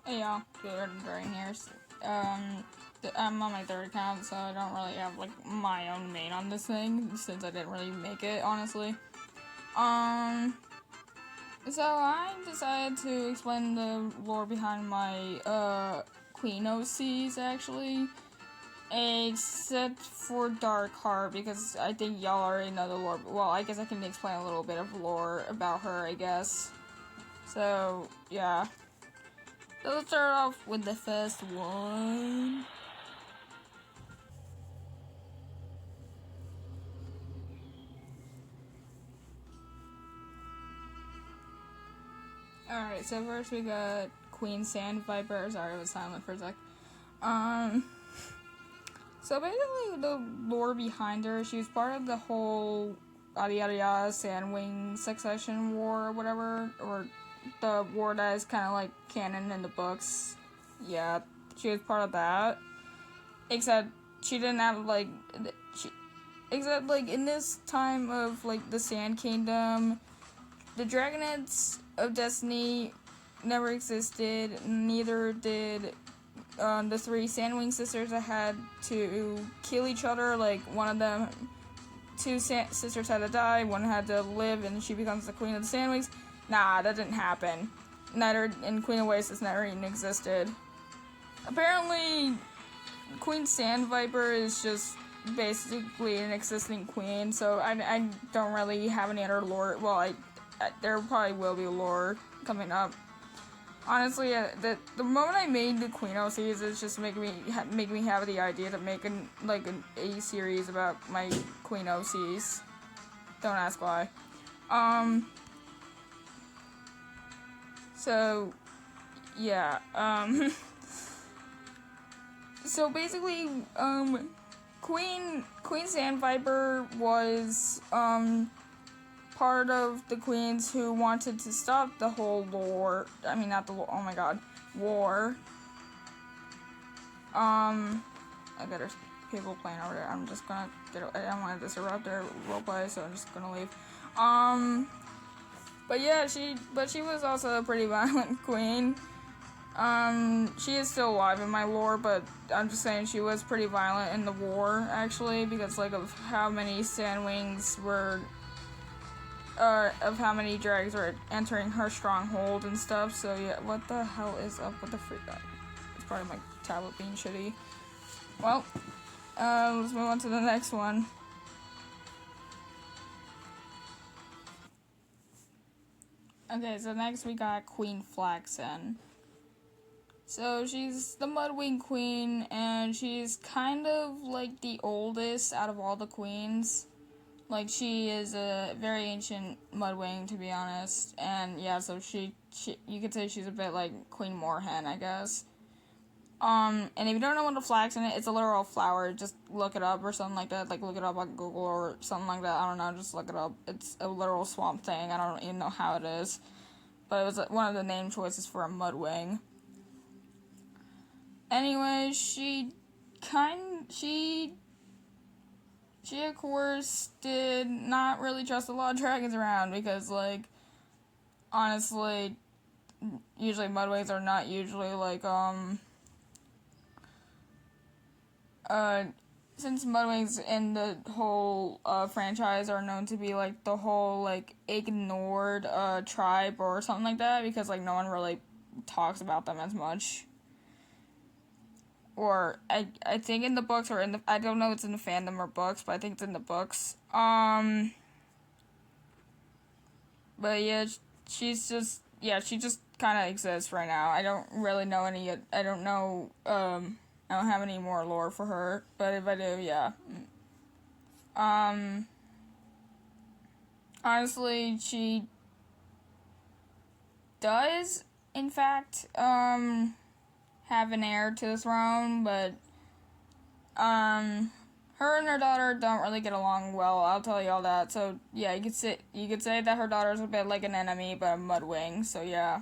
Hey y'all, good during here. I'm on my third account, so I don't really have like my own main on this thing since I didn't really make it, honestly. So I decided to explain the lore behind my Queen OCs actually, except for Darkheart because I think y'all already know the lore. Well, I guess I can explain a little bit of lore about her, I guess. So yeah. So let's start off with the first one. Alright, so first we got Queen Sandviper. Sorry, I was silent for a sec. So basically the lore behind her, she was part of the whole yada yada yada Sandwing succession war or whatever, or the war that is kind of like canon in the books. Yeah, she was part of that. Except she didn't have like, except like in this time of like the Sand Kingdom, the Dragonets of Destiny never existed. Neither did the three Sandwing sisters that had to kill each other. Like one of them, two sisters had to die. One had to live, and she becomes the queen of the Sandwings. Nah, that didn't happen. Neither in Queen of Oasis never even existed. Apparently, Queen Sandviper is just basically an existing queen, so I don't really have any other lore. Well, there probably will be lore coming up. Honestly, the moment I made the Queen OCs, it's just make me have the idea to make an A series about my Queen OCs. Don't ask why. So yeah. So basically, Queen Sandviper was part of the queens who wanted to stop the whole lore. I mean, not the lore. Oh my god, war. I got people playing over there. I'm just gonna get. I don't want to disrupt their roleplay, so I'm just gonna leave. But yeah, she was also a pretty violent queen. She is still alive in my lore, but I'm just saying she was pretty violent in the war, actually, because, like, of how many Sandwings were, of how many drags were entering her stronghold and stuff, so yeah, what the hell is up with the freak? It's part of my tablet being shitty. Well, let's move on to the next one. Okay, so next we got Queen Flaxen. So she's the Mudwing Queen, and she's kind of like the oldest out of all the queens. Like, she is a very ancient Mudwing, to be honest. And yeah, so she you could say she's a bit like Queen Moorhen, I guess. And if you don't know what a Flaxen is, it's a literal flower. Just look it up or something like that. Like, look it up on Google or something like that. I don't know, just look it up. It's a literal swamp thing. I don't even know how it is. But it was one of the name choices for a Mudwing. Anyway, she of course did not really trust a lot of dragons around because, like, honestly, usually Mudwings are not usually like since Mudwings in the whole franchise are known to be like the whole like ignored tribe or something like that because like no one really talks about them as much. Or I think in the books or in the I don't know if it's in the fandom or books, but I think it's in the books. But yeah, she just kind of exists right now. I don't really know any. I don't know. I don't have any more lore for her, but if I do, yeah. Honestly, she does, in fact, have an heir to the throne, but her and her daughter don't really get along well. I'll tell you all that. So yeah, you could say that her daughter's a bit like an enemy, but a Mudwing. So yeah.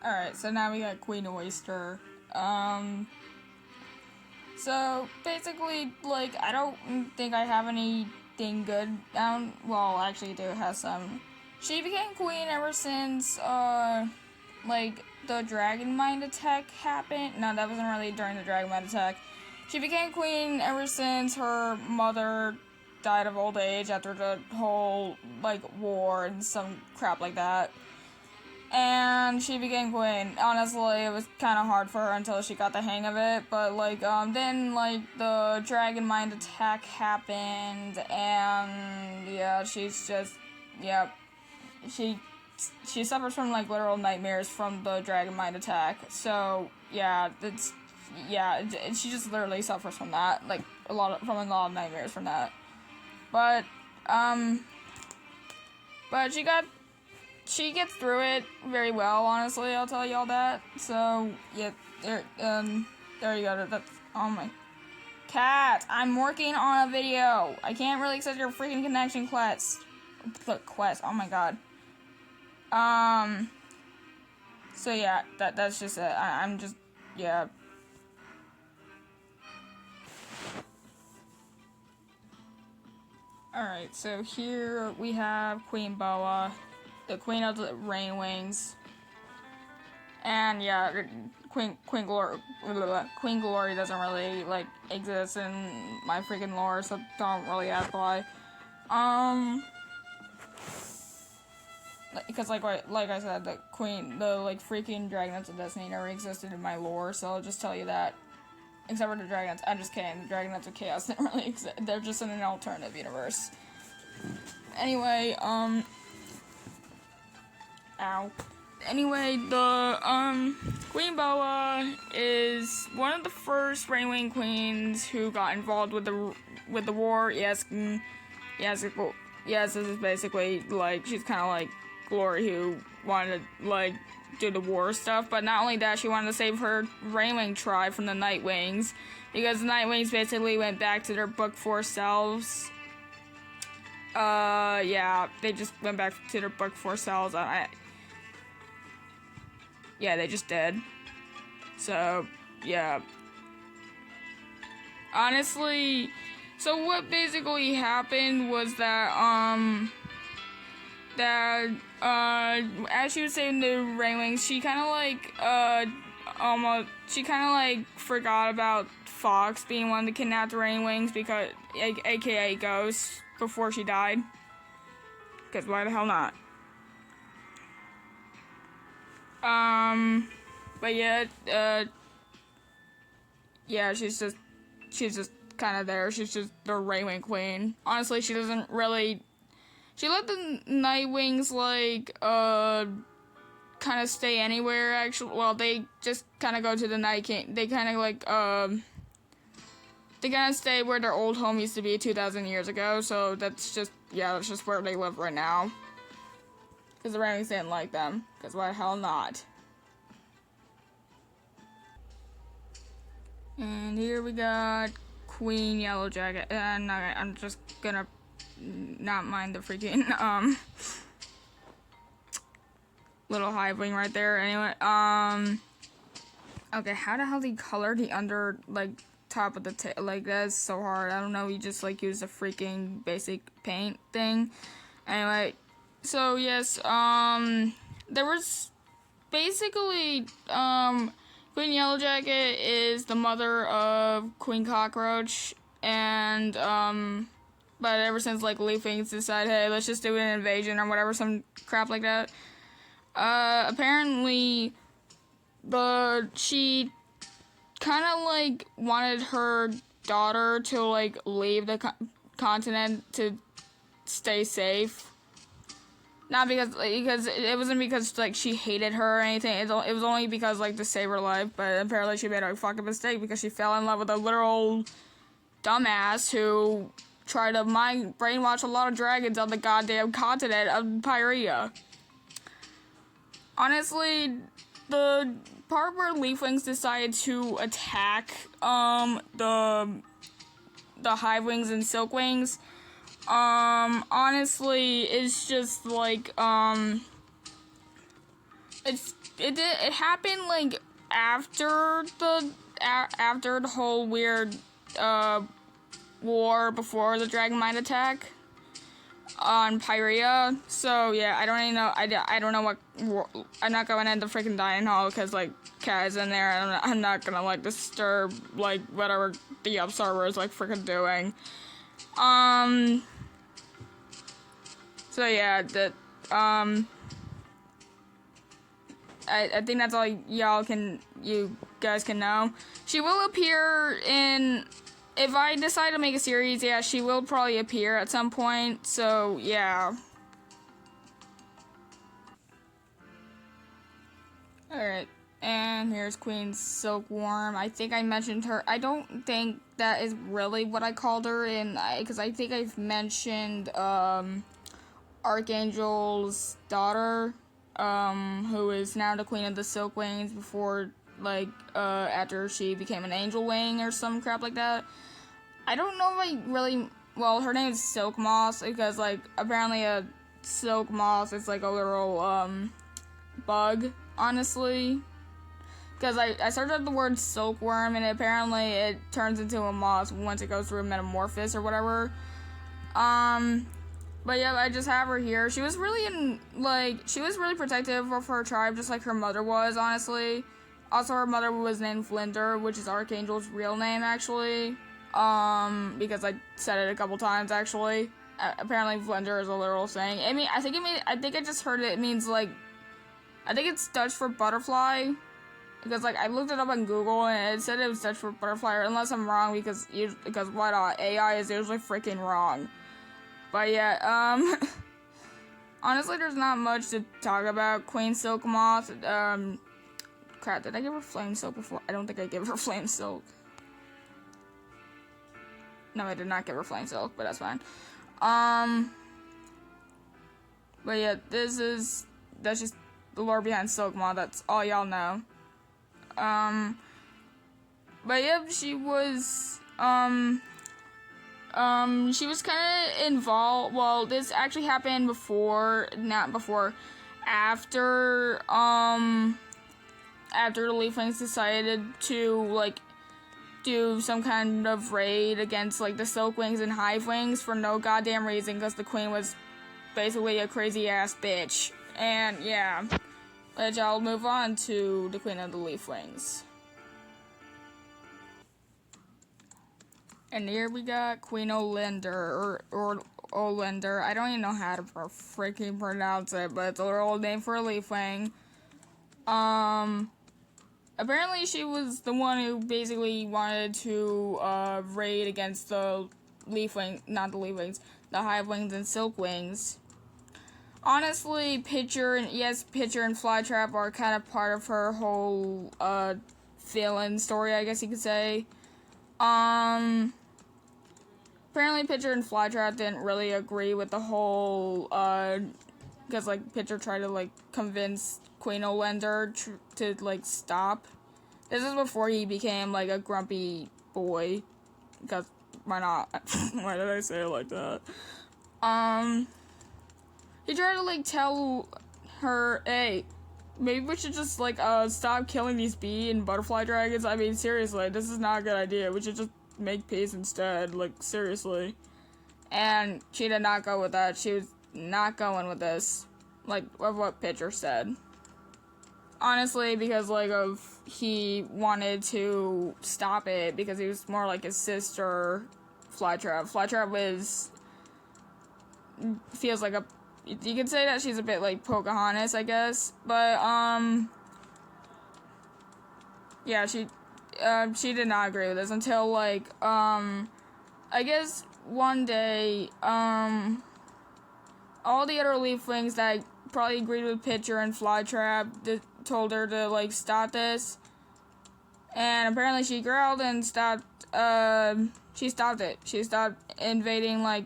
All right. So now we got Queen Oyster. So basically, like, I don't think I have any anything good. Well, actually, it has some. She became queen ever since, like, the dragon mind attack happened. No, that wasn't really during the dragon mind attack. She became queen ever since her mother died of old age after the whole, like, war and some crap like that. And she became queen. Honestly, it was kind of hard for her until she got the hang of it. But, like, then, like, the dragon mind attack happened. And, yeah, she's just, yeah. She suffers from, like, literal nightmares from the dragon mind attack. So, yeah, she just literally suffers from that. Like, a lot of nightmares from that. But she gets through it very well, honestly, I'll tell you all that. So, yeah, there you go. That's, oh my, cat, I'm working on a video. I can't really accept your freaking connection quest, oh my god. So yeah, that's just it. I'm just, yeah. Alright, so here we have Queen Boa, the queen of the Rainwings. And yeah, Queen Glory doesn't really, like, exist in my freaking lore, so don't really ask why. Because like I said, the freaking Dragonets of Destiny never existed in my lore, so I'll just tell you that. Except for the Dragonets. I'm just kidding. The Dragonets of Chaos didn't really exist. They're just in an alternative universe. Anyway, Anyway, the, Queen Boa is one of the first Rainwing queens who got involved with the war. Yes, this is basically, like, she's kind of like Glory, who wanted to, like, do the war stuff, but not only that, she wanted to save her Rainwing tribe from the Nightwings, because the Nightwings basically went back to their Book 4 selves. Yeah, they just went back to their Book 4 selves. Yeah, they just did. So, yeah. Honestly, so what basically happened was that, as she was saving the Rainwings, she kind of like, forgot about Fox being one of the kidnapped Rainwings, because, aka Ghost, before she died. Because why the hell not? But yeah, yeah, she's just kind of there. She's just the Rainwing queen. Honestly, she doesn't really. She let the Nightwings, like, kind of stay anywhere, actually. Well, they just kind of go to the Night King. They kind of, like, they kind of stay where their old home used to be 2,000 years ago, so that's just, yeah, that's just where they live right now. Because the Rainwings didn't like them. Because why the hell not? And here we got Queen Yellowjacket. And I'm just gonna not mind the freaking, little Hivewing right there. Anyway, okay, how the hell do you color the under, like, top of the tail? Like, that's so hard. I don't know, you just, like, use the freaking basic paint thing. Anyway, so, yes, there was basically, Queen Yellowjacket is the mother of Queen Cockroach, and, but ever since, like, Leafwings decided, hey, let's just do an invasion or whatever, some crap like that, apparently, she kind of, like, wanted her daughter to, like, leave the continent to stay safe. Not because it wasn't because, like, she hated her or anything. It was only because, like, to save her life. But apparently she made a fucking mistake because she fell in love with a literal dumbass who tried to brainwash a lot of dragons on the goddamn continent of Pyrea. Honestly, the part where Leafwings decided to attack the Hivewings and Silkwings, honestly, it's just like it happened, like, after the whole weird war before the dragon might attack on Pyrea. So yeah, I don't even know. I don't know what war, I'm not going into freaking dining hall because like Cat is in there, and I'm not gonna like disturb like whatever the observer is like freaking doing. So yeah, that I think that's all you guys can know. She will appear in, if I decide to make a series, yeah, she will probably appear at some point, so yeah. Alright, and here's Queen Silkworm. I think I mentioned her. I don't think that is really what I called her, because I think I've mentioned, Archangel's daughter, who is now the Queen of the Silkwings before, like, after she became an Angel Wing or some crap like that. I don't know if I really, well, her name is Silkmoth, because, like, apparently a Silkmoth is, like, a literal, bug, honestly. Because I searched up the word silkworm, and apparently it turns into a moth once it goes through a metamorphosis or whatever. But yeah, I just have her here. She was really she was really protective of her tribe, just like her mother was, honestly. Also, her mother was named Flinder, which is Archangel's real name, actually. Because I said it a couple times, actually. Apparently, Flinder is a literal saying. I think I just heard it means, like, I think it's Dutch for butterfly. Because, like, I looked it up on Google, and it said it was Dutch for butterfly, unless I'm wrong, because why not? AI is usually freaking wrong. But yeah, honestly, there's not much to talk about Queen Silkmoth. Crap, did I give her Flame Silk before? I don't think I gave her Flame Silk. No, I did not give her Flame Silk, but that's fine. But yeah, that's just the lore behind Silkmoth. That's all y'all know. But yeah, she was kind of involved. Well, this actually happened not before, after the Leaflings decided to, like, do some kind of raid against, like, the Silkwings and Hivewings for no goddamn reason, because the Queen was basically a crazy-ass bitch. And, yeah. I'll move on to the Queen of the Leaflings. And here we got Queen Oleander, or Oleander. I don't even know how to freaking pronounce it, but it's a little name for a Leafling. Apparently she was the one who basically wanted to, raid against the not the Leaflings, the Hivewings and Silkwings. Honestly, Pitcher and Flytrap are kind of part of her whole, villain story, I guess you could say. Apparently Pitcher and Flytrap didn't really agree with the whole, because, like, Pitcher tried to, like, convince Queen Oleander to, like, stop. This is before he became, like, a grumpy boy, because, why not? Why did I say it like that? He tried to, like, tell her, hey, maybe we should just, like, stop killing these bee and butterfly dragons. I mean, seriously, this is not a good idea. We should just make peace instead, like, seriously. And she did not go with that. She was not going with this, like, of what Pitcher said. Honestly, because, like, he wanted to stop it, because he was more like his sister, Flytrap. Flytrap feels like you could say that she's a bit like Pocahontas, I guess, but, yeah, she did not agree with this until, like, I guess one day, all the other Leaflings that probably agreed with Pitcher and Flytrap told her to, like, stop this, and apparently she growled and stopped it. She stopped invading, like,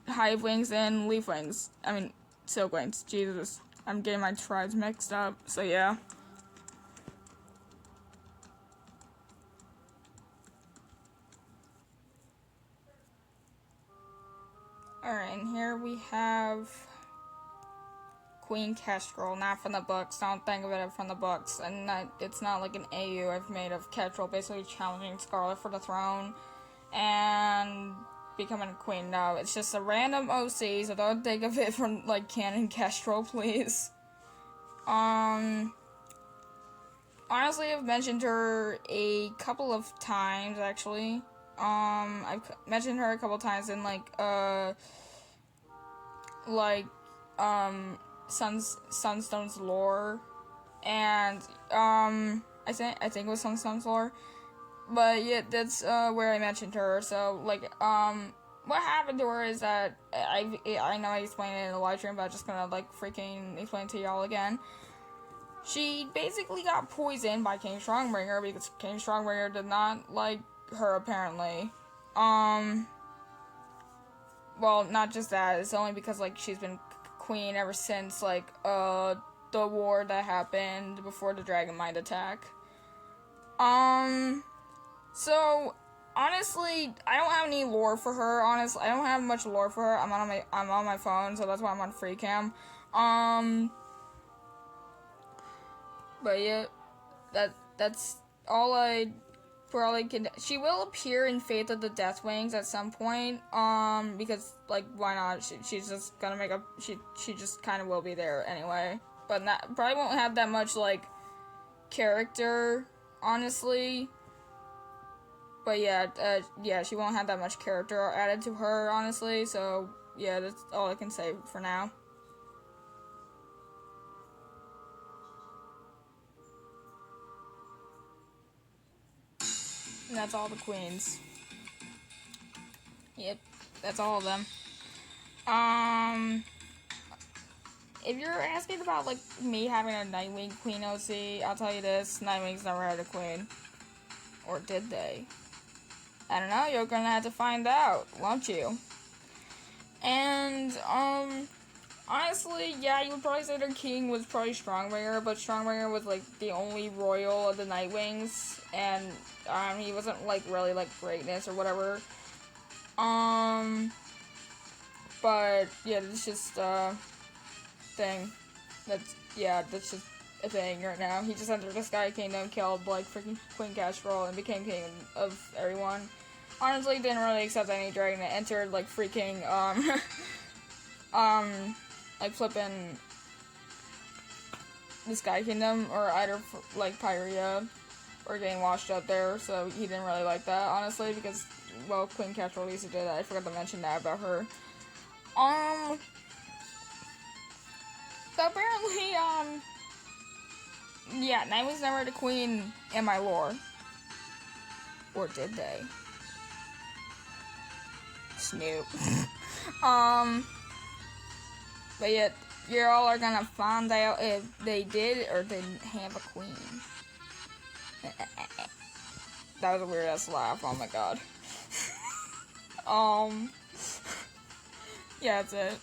Hivewings and Leafwings. I mean, Silkwings. Jesus. I'm getting my tribes mixed up. So, yeah. Alright, and here we have Queen Kestrel. Not from the books. Don't think of it from the books. And it's not like an AU I've made of Kestrel basically challenging Scarlet for the throne. and becoming a queen. No, it's just a random OC, so don't think of it from, like, canon Kestrel, please. Honestly, I've mentioned her a couple of times, actually. I've mentioned her a couple of times in, Sunstone's lore, and, I think it was Sunstone's lore, but yeah, that's, where I mentioned her. So, like, what happened to her is that, I know I explained it in the live stream, but I'm just gonna, like, freaking explain it to y'all again. She basically got poisoned by King Strongbringer because King Strongbringer did not like her, apparently. Well, not just that, it's only because, like, she's been queen ever since, like, the war that happened before the Dragon Mind attack. So, honestly, I don't have any lore for her, honestly. I don't have much lore for her. I'm on my phone, so that's why I'm on free cam. But yeah, that's all I probably can. She will appear in Fate of the Deathwings at some point, because, like, why not? She's just gonna make a, she just kind of will be there anyway. But probably won't have that much, like, character, honestly. But yeah, she won't have that much character added to her, honestly, so yeah, that's all I can say for now. And that's all the queens. Yep, that's all of them. If you're asking about, like, me having a Nightwing queen OC, I'll tell you this, Nightwings never had a queen. Or did they? I don't know, you're gonna have to find out, won't you? And, honestly, yeah, you would probably say their king was probably Strongbringer, but Strongbringer was, like, the only royal of the Nightwings, and, he wasn't, like, really, like, greatness or whatever. But, yeah, it's just, thing. That's just a thing right now. He just entered the Sky Kingdom, killed, like, freaking Queen Kestrel, and became king of everyone. Honestly, didn't really accept any dragon that entered, like, freaking, like, flipping the Sky Kingdom, or either, like, Pyria, or getting washed up there, so he didn't really like that, honestly, because, well, Queen Kestrel at least did that. I forgot to mention that about her. So apparently, yeah, Nightwings never had a queen in my lore. Or did they? Snoop. But yet, you all are gonna find out if they did or didn't have a queen. That was a weird ass laugh, oh my god. Yeah, that's it.